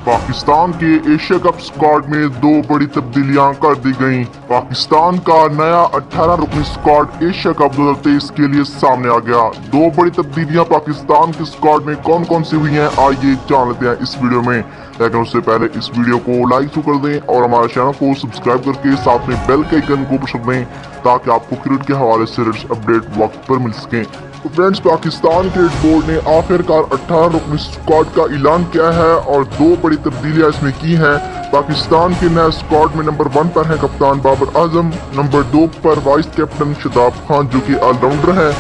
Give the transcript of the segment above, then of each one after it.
पाकिस्तान के Asia cup squad में दो बड़ी तब्दीलियां कर दी गईं। पाकिस्तान का नया 18 रुकनी स्क्वाड एशिया कप 2023 के लिए सामने आ गया। दो बड़ी तब्दीलियां पाकिस्तान के स्क्वाड में कौन कौन सी हुई हैं, आइए जान लेते हैं इस वीडियो में। लेकिन उससे पहले इस वीडियो को लाइक तो कर दें और हमारे चैनल को सब्सक्राइब करके साथ में बेल के आइकन को प्रेस कर दें ताकि आपको क्रिकेट के हवाले से लेटेस्ट अपडेट वक्त पर मिल सकें। तो फ्रेंड्स, पाकिस्तान क्रिकेट बोर्ड ने आखिरकार 18 रुकनी स्क्वाड का ऐलान किया है और दो बड़ी तब्दीलियां इसमें की हैं। पाकिस्तान के नए स्क्वाड में नंबर 1 पर है कप्तान बाबर आजम, नंबर 2 पर वाइस कैप्टन शादाब खान जो कि ऑलराउंडर है,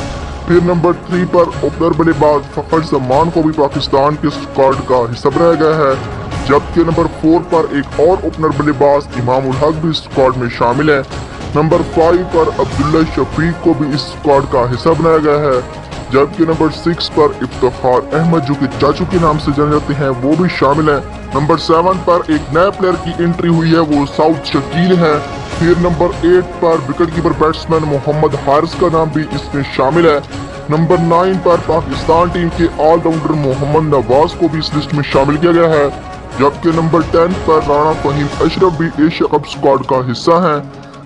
फिर नंबर 3 पर ओपनर बल्लेबाज फखर जमान को भी पाकिस्तान के स्क्वाड का हिस्सा बनाया गया है, जबकि नंबर 4 पर एक और ओपनर बल्लेबाज इमाम उल हक भी स्क्वाड में शामिल है। नंबर 5 पर अब्दुल्ला शफीक को भी इस स्क्वाड का हिस्सा बनाया गया है, जबकि नंबर 6 पर इफ्तिखार अहमद जो कि चाचू के नाम से जाने जाते हैं वो भी शामिल है। नंबर 7 पर एक नए प्लेयर की एंट्री हुई है, वो साउथ शकील है। फिर नंबर 8 पर wicket keeper batsman Mohammad Haris का नाम भी इसमें शामिल है। नंबर 9 पर पाकिस्तान टीम के ऑलराउंडर मोहम्मद नवाज को भी इस लिस्ट में शामिल किया गया है, जबकि नंबर 10 पर राणा फहीम अशरफ भी एशिया कप स्क्वाड का हिस्सा है।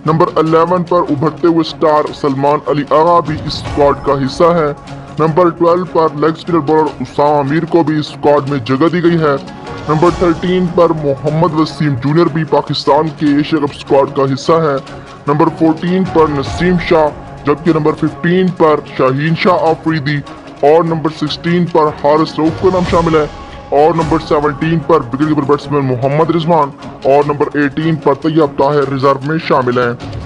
नंबर 11 पर उभरते हुए स्टार सलमान अली आगा भी इस स्क्वाड का हिस्सा है। नंबर 12 पर लेग स्पिनर बॉलर उसामा अमीर को भी इस स्क्वाड में जगह दी गई है। नंबर 13 पर मोहम्मद वसीम जूनियर भी पाकिस्तान के एशिया कप स्क्वाड का हिस्सा है। नंबर 14 पर नसीम शाह, जबकि नंबर 15 पर शाहीन शाह आफरीदी और नंबर 16 पर हारिस रऊफ का नाम शामिल है, और नंबर 17 पर wicket keeper batsman Mohammad Rizwan और नंबर 18 पर तैयब ताहिर रिजर्व में शामिल हैं।